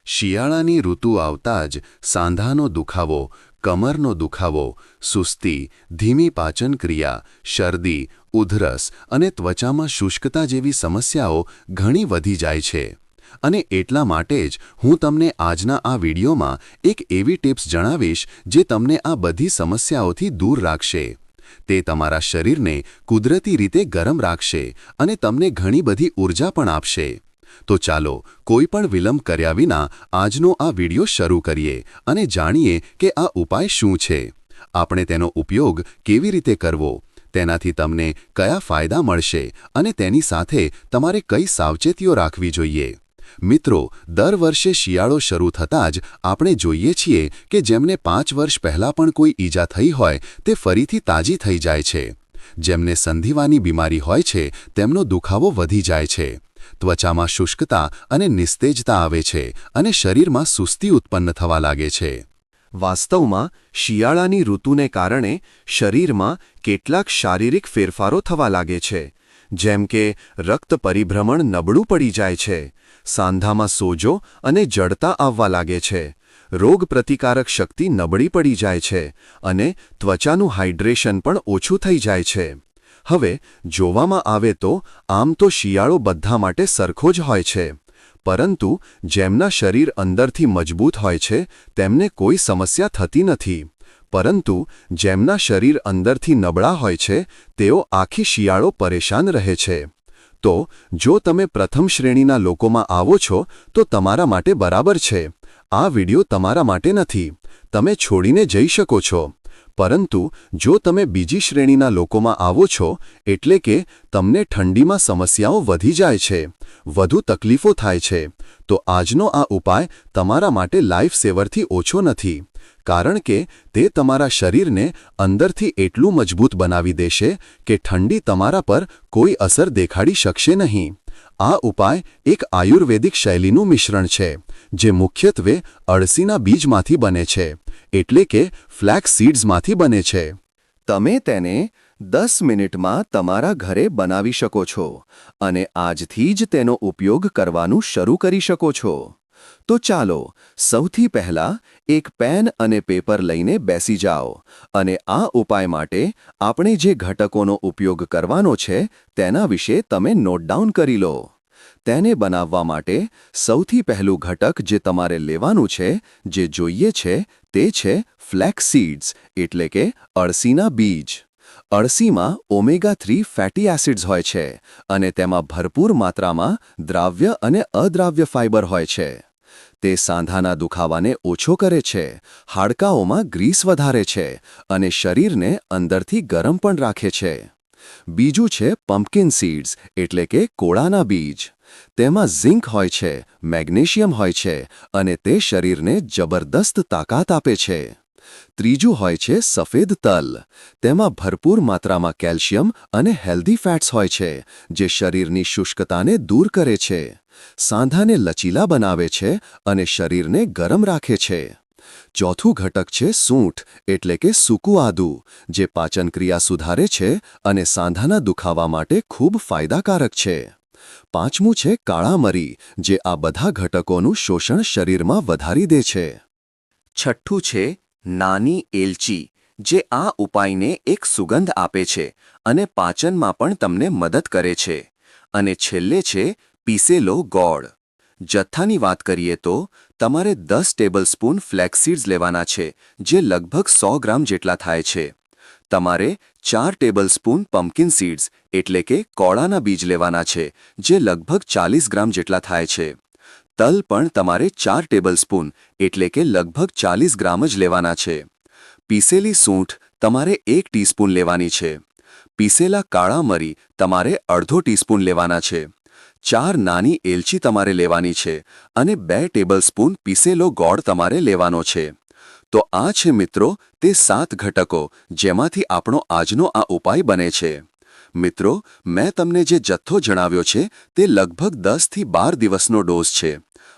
શિયાળાની ઋતુ આવતાં જ સાંધાનો દુખાવો, કમરનો દુખાવો, સુસ્તી, ધીમી પાચન ક્રિયા, શરદી, ઉધરસ અને ત્વચામાં શુષ્કતા જેવી સમસ્યાઓ ઘણી વધી જાય છે. અને એટલા માટે જ હું તમને આજના આ વિડીયોમાં એક એવી ટિપ્સ જણાવીશ જે તમને આ બધી સમસ્યાઓથી દૂર રાખશે. તે તમારા શરીરને કુદરતી રીતે ગરમ રાખશે અને તમને ઘણી બધી ઊર્જા પણ આપશે. તો ચાલો કોઈ પણ વિલંબ કર્યા વિના આજનો આ વિડિયો શરૂ કરીએ અને જાણીએ કે આ ઉપાય શું છે, આપણે તેનો ઉપયોગ કેવી રીતે કરવો, તેનાથી તમને કયા ફાયદા મળશે અને તેની સાથે તમારે કઈ સાવચેતીઓ રાખવી જોઈએ. મિત્રો, દર વર્ષે શિયાળો શરૂ થતાં જ આપણે જોઈએ છીએ કે જેમને 5 વર્ષ પહેલાં પણ કોઈ ઈજા થઈ હોય તે ફરીથી તાજી થઈ જાય છે. જેમને સંધિવાની બીમારી હોય છે તેમનો દુખાવો વધી જાય છે, ત્વચામાં શુષ્કતા અને નિસ્તેજતા આવે છે અને શરીરમાં સુસ્તી ઉત્પન્ન થવા લાગે છે. વાસ્તવમાં શિયાળાની ઋતુને કારણે શરીરમાં કેટલાક શારીરિક ફેરફારો થવા લાગે છે, જેમ કે રક્ત પરિભ્રમણ નબળું પડી જાય છે, સાંધામાં સોજો અને જડતા આવવા લાગે છે, રોગપ્રતિકારક શક્તિ નબળી પડી જાય છે અને ત્વચાનું હાઇડ્રેશન પણ ઓછું થઈ જાય છે. હવે જોવામાં આવે તો આમ તો શિયાળો બધા માટે સરખો જ હોય છે, પરંતુ જેમના શરીર અંદરથી મજબૂત હોય છે તેમને કોઈ સમસ્યા થતી નથી, પરંતુ જેમના શરીર અંદરથી નબળા હોય છે તેઓ આખી શિયાળો પરેશાન રહે છે. તો જો તમે પ્રથમ શ્રેણીના લોકોમાં આવો છો તો તમારા માટે બરાબર છે. આ વિડિયો તમારા માટે નથી, તમે છોડીને જઈ શકો છો. પરંતુ જો તમે બીજી શ્રેણીના લોકોમાં આવો છો, એટલે કે તમને ઠંડીમાં સમસ્યાઓ વધી જાય છે, વધુ તકલીફો થાય છે, તો આજનો આ ઉપાય તમારા માટે લાઈફ સેવરથી ઓછો નથી, કારણ કે તે તમારા શરીરને અંદરથી એટલું મજબૂત બનાવી દેશે કે ઠંડી તમારા પર કોઈ અસર દેખાડી શકશે નહીં. આ ઉપાય એક આયુર્વેદિક શૈલીનું મિશ્રણ છે, જે મુખ્યત્વે અળસીના બીજમાંથી બને છે, એટલે કે ફ્લેક્સ સીડ્સમાંથી બને છે. તમે તેને 10 મિનિટમાં તમારા ઘરે બનાવી શકો છો અને આજથી જ તેનો ઉપયોગ કરવાનું શરૂ કરી શકો છો. તો ચાલો સૌથી પહેલાં એક પેન અને પેપર લઈને બેસી જાઓ અને આ ઉપાય માટે આપણે જે ઘટકોનો ઉપયોગ કરવાનો છે તેના વિશે તમે નોટ ડાઉન કરી લો. તેને બનાવવા માટે સૌથી પહેલું ઘટક જે તમારે લેવાનું છે, જે જોઈએ છે, તે છે ફ્લેક્સ સીડ્સ, એટલે કે અળસીના બીજ. અળસીમાં ઓમેગા-3 ફેટી એસિડ્સ હોય છે અને તેમાં ભરપૂર માત્રામાં દ્રાવ્ય અને અદ્રાવ્ય ફાઇબર હોય છે. તે સાંધાના દુખાવાને ઓછો કરે છે, હાડકાઓમાં ગ્રીસ વધારે છે અને શરીરને અંદરથી ગરમ પણ રાખે છે. બીજું છે પમ્પકિન સીડ્સ, એટલે કે કોળાના બીજ. તેમાં ઝિંક હોય છે, મેગ્નેશિયમ હોય છે અને તે શરીરને જબરદસ્ત તાકાત આપે છે. ત્રીજું હોય છે સફેદ તલ. તેમાં ભરપૂર માત્રામાં કેલ્શિયમ અને હેલ્ધી ફેટ્સ હોય છે, જે શરીરની શુષ્કતાને દૂર કરે છે, સાંધાને લચીલા બનાવે છે અને શરીરને ગરમ રાખે છે. ચોથું ઘટક છે સૂંઠ, એટલે કે સૂકું આદુ, જે પાચનક્રિયા સુધારે છે અને સાંધાના દુખાવા માટે ખૂબ ફાયદાકારક છે. પાંચમું છે કાળા મરી, જે આ બધા ઘટકોનું શોષણ શરીરમાં વધારી દે છે. છઠ્ઠું છે નાની એલચી, જે આ ઉપાયને એક સુગંધ આપે છે અને પાચનમાં પણ તમને મદદ કરે છે. અને છેલ્લે છે પીસેલો ગોળ. જથ્થાની વાત કરીએ તો તમારે 10 ટેબલસ્પૂન ફ્લેક્સ સીડ્સ લેવાના છે, જે લગભગ 100 ગ્રામ જેટલા થાય છે. તમારે 4 ટેબલસ્પૂન પમ્પકિન સીડ્સ, એટલે કે કોળાના બીજ લેવાના છે, જે લગભગ 40 ગ્રામ જેટલા થાય છે. તલ પણ તમારે 4 ટેબલસ્પૂન, એટલે કે લગભગ 40 ગ્રામ જ લેવાના છે. પીસેલી સૂંઠ તમારે 1 ટીસ્પૂન લેવાની છે. પીસેલા કાળા મરી તમારે અડધો ટીસ્પૂન લેવાના છે. 4 નાની એલચી તમારે લેવાની છે અને 2 ટેબલસ્પૂન પીસેલો ગોળ તમારે લેવાનો છે. તો આ છે મિત્રો તે 7 ઘટકો જેમાંથી આપણો આજનો આ ઉપાય બને છે. મિત્રો, મેં તમને જે જથ્થો જણાવ્યો છે તે લગભગ 10 થી 12 દિવસનો ડોઝ છે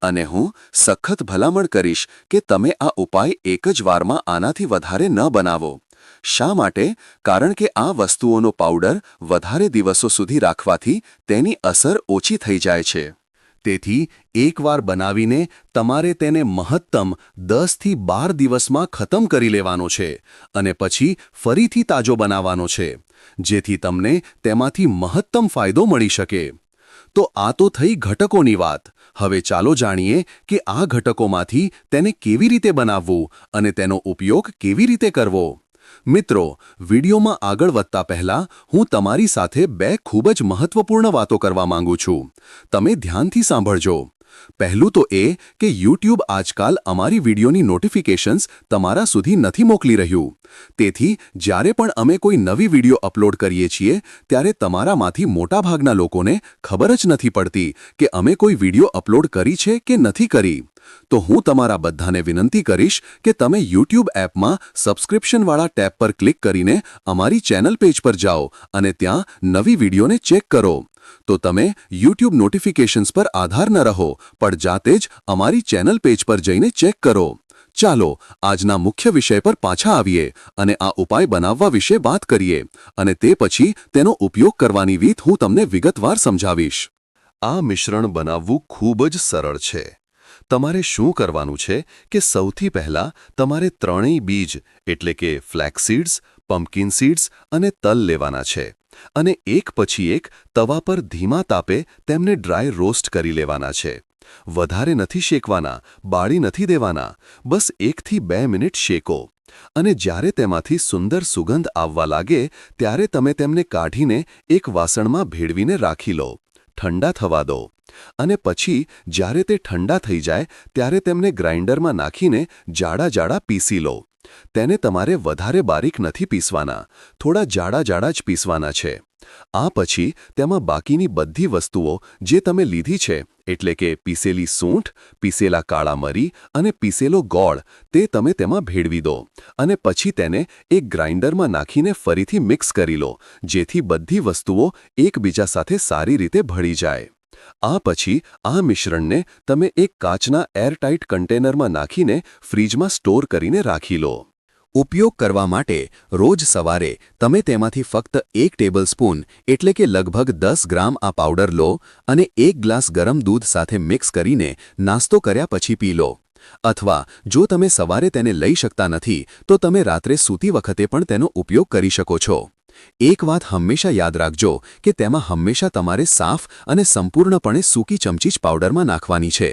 અને હું સખત ભલામણ કરીશ કે તમે આ ઉપાય એક જ વારમાં આનાથી વધારે ન બનાવો. શા માટે? કારણ કે આ વસ્તુઓનો પાવડર વધારે દિવસો સુધી રાખવાથી તેની અસર ઓછી થઈ જાય છે. તેથી એકવાર બનાવીને તમારે તેને મહત્તમ 10થી 12 દિવસમાં ખતમ કરી લેવાનો છે અને પછી ફરીથી તાજો બનાવવાનો છે, જેથી તમને તેમાંથી મહત્તમ ફાયદો મળી શકે. તો આ તો થઈ ઘટકોની વાત. હવે ચાલો જાણીએ કે આ ઘટકોમાંથી તેને કેવી રીતે બનાવવું અને તેનો ઉપયોગ કેવી રીતે કરવો. મિત્રો, વિડીયોમાં આગળ વધતા પહેલા હું તમારી સાથે 2 ખૂબ જ મહત્વપૂર્ણ વાતો કરવા માંગુ છું. તમે ધ્યાનથી સાંભળજો. પહેલું તો એ કે YouTube આજકાલ અમારી વિડીયોની નોટિફિકેશન્સ તમારા સુધી નથી મોકલી રહ્યું. તેથી જ્યારે પણ અમે કોઈ નવી વિડીયો અપલોડ કરીએ છીએ ત્યારે તમારામાંથી મોટાભાગના લોકોને ખબર જ નથી પડતી કે અમે કોઈ વિડીયો અપલોડ કરી છે કે નથી કરી. તો હું તમારા બધાને વિનંતી કરીશ કે તમે YouTube એપમાં સબસ્ક્રિપ્શનવાળા ટેબ પર ક્લિક કરીને અમારી ચેનલ પેજ પર જાઓ અને ત્યાં નવી વિડીયોને ચેક કરો. તો તમે YouTube નોટિફિકેશન્સ પર આધાર ન રહો, પણ જાતે જ અમારી ચેનલ પેજ પર જઈને ચેક કરો. ચાલો આજના મુખ્ય વિષય પર પાછા આવીએ અને આ ઉપાય બનાવવા વિશે વાત કરીએ અને તે પછી તેનો ઉપયોગ કરવાની રીત હું તમને વિગતવાર સમજાવીશ. આ મિશ્રણ બનાવવું ખૂબ જ સરળ છે. તમારે શું કરવાનું છે કે સૌથી પહેલાં તમારે ત્રણેય બીજ એટલે કે ફ્લેક્સ સીડ્સ, પમ્પકિન સીડ્સ અને તલ લેવાના છે અને એક પછી એક તવા પર ધીમા તાપે તેમને ડ્રાય રોસ્ટ કરી લેવાના છે. વધારે નથી શેકવાના, બાળી નથી દેવાના, બસ 1 થી 2 મિનિટ શેકો. અને જ્યારે તેમાંથી સુંદર સુગંધ આવવા લાગે ત્યારે તમે તેમને કાઢીને એક વાસણમાં ભેળવીને રાખી લો. ઠંડા થવા દો. અને પછી જ્યારે તે ઠંડા થઈ જાય ત્યારે તેમને ગ્રાઇન્ડરમાં નાખીને જાડા જાડા પીસી લો. તેને તમારે વધારે બારીક નથી પીસવાના, થોડા જાડા જાડા જ પીસવાના છે. આ પછી તેમાં બાકીની બધી વસ્તુઓ જે તમે લીધી છે એટલે કે પીસેલી સૂંઠ, પીસેલા કાળા મરી અને પીસેલો ગોળ તે તમે તેમાં ભેળવી દો અને પછી તેને એક ગ્રાઇન્ડરમાં નાખીને ફરીથી મિક્સ કરી લો, જેથી બધી વસ્તુઓ એકબીજા સાથે સારી રીતે ભળી જાય. આ પછી આ મિશ્રણને તમે એક કાચના એરટાઇટ કન્ટેનરમાં નાખીને ફ્રીજમાં સ્ટોર કરીને રાખી લો. ઉપયોગ કરવા માટે રોજ સવારે તમે તેમાંથી ફક્ત 1 ટેબલસ્પૂન એટલે કે લગભગ 10 ગ્રામ આ પાવડર લો અને 1 ગ્લાસ ગરમ દૂધ સાથે મિક્સ કરીને નાસ્તો કર્યા પછી પી લો. અથવા જો તમે સવારે તેને લઈ શકતા નથી તો તમે રાત્રે સૂતી વખતે પણ તેનો ઉપયોગ કરી શકો છો. એક વાત હંમેશા યાદ રાખજો કે તેમાં હંમેશા તમારે સાફ અને સંપૂર્ણપણે સૂકી ચમચી જ પાવડરમાં નાખવાની છે,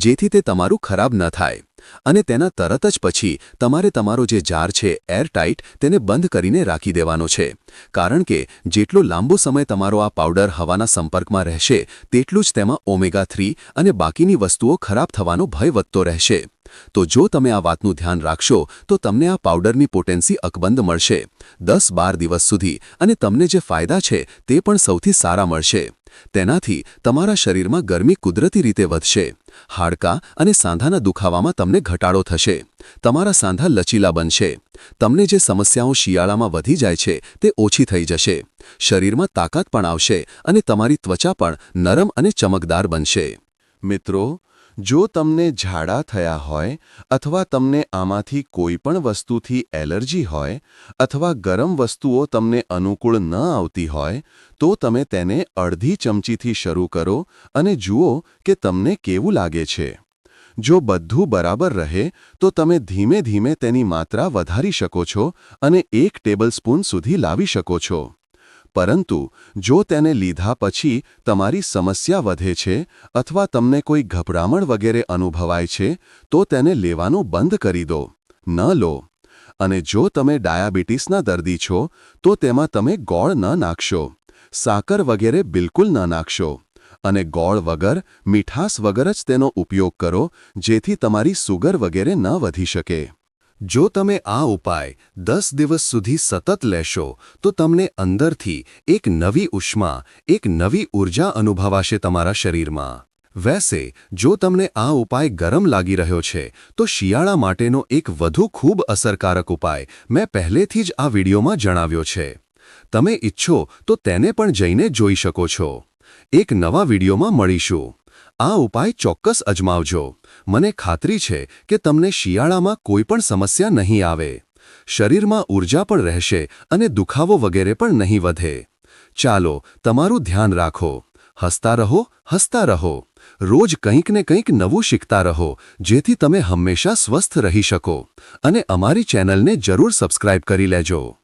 જેથી તે તમારું ખરાબ ન થાય. અને તેના તરત જ પછી તમારે તમારો જે જાર છે એરટાઇટ તેને બંધ કરીને રાખી દેવાનો છે, કારણ કે જેટલો લાંબો સમય તમારો આ પાવડર હવાના સંપર્કમાં રહેશે તેટલું જ તેમાં ઓમેગા-3 અને બાકીની વસ્તુઓ ખરાબ થવાનો ભય વધતો રહેશે. તો જો તમે આ વાતનું ધ્યાન રાખશો તો તમને આ પાવડરની પોટેન્સી અકબંધ મળશે 10-12 દિવસ સુધી અને તમને જે ફાયદા છે તે પણ સૌથી સારા મળશે. તેનાથી તમારા શરીરમાં ગરમી કુદરતી રીતે વધશે. હાડકાં અને સાંધાના દુખાવામાં તમને ઘટાડો થશે. તમારા સાંધા લચીલા બનશે. તમને જે સમસ્યાઓ શિયાળામાં વધી જાય છે તે ઓછી થઈ જશે. શરીરમાં તાકાત પણ આવશે અને તમારી ત્વચા પણ નરમ અને ચમકદાર બનશે. મિત્રો, જો તમને ઝાડા થયા હોય અથવા તમને આમાંથી કોઈ પણ વસ્તુથી એલર્જી હોય અથવા ગરમ વસ્તુઓ તમને અનુકૂળ ન આવતી હોય તો તમે તેને અડધી ચમચીથી શરૂ કરો અને જુઓ કે તમને કેવું લાગે છે. જો બધું બરાબર રહે તો તમે ધીમે ધીમે તેની માત્રા વધારી શકો છો અને 1 ટેબલસ્પૂન સુધી લાવી શકો છો. પરંતુ જો તેને લીધા પછી તમારી સમસ્યા વધે છે અથવા તમને કોઈ ગભરામણ વગેરે અનુભવાય છે તો તેને લેવાનું બંધ કરી દો. ન લો. અને જો તમે ડાયાબિટીસના દર્દી છો તો તેમાં તમે ગોળ ન નાખશો, સાકર વગેરે બિલકુલ ન નાખશો અને ગોળ વગર, મીઠાશ વગર જ તેનો ઉપયોગ કરો, જેથી તમારી સુગર વગેરે ન વધી શકે. જો તમે આ ઉપાય 10 દિવસ સુધી સતત લેશો તો તમને અંદરથી એક નવી ઉષ્મા, એક નવી ઊર્જા અનુભવાશે તમારા શરીરમાં. વૈસે જો તમને આ ઉપાય ગરમ લાગી રહ્યો છે તો શિયાળા માટેનો એક વધુ ખૂબ અસરકારક ઉપાય મેં પહેલેથી જ આ વિડીયોમાં જણાવ્યો છે. તમે ઈચ્છો તો તેને પણ જઈને જોઈ શકો છો. એક નવા વિડીયોમાં મળીશું. આ ઉપાય ચોક્કસ અજમાવજો. મને ખાતરી છે કે તમને શિયાળામાં કોઈ પણ સમસ્યા નહીં આવે. શરીરમાં ઊર્જા પણ રહેશે અને દુખાવો વગેરે પણ નહીં વધે. ચાલો તમારું ધ્યાન રાખો. હસતા રહો, હસતા રહો. રોજ કંઈક ને કંઈક નવું શીખતા રહો જેથી તમે હંમેશા સ્વસ્થ રહી શકો અને અમારી ચેનલને જરૂર સબસ્ક્રાઇબ કરી લેજો.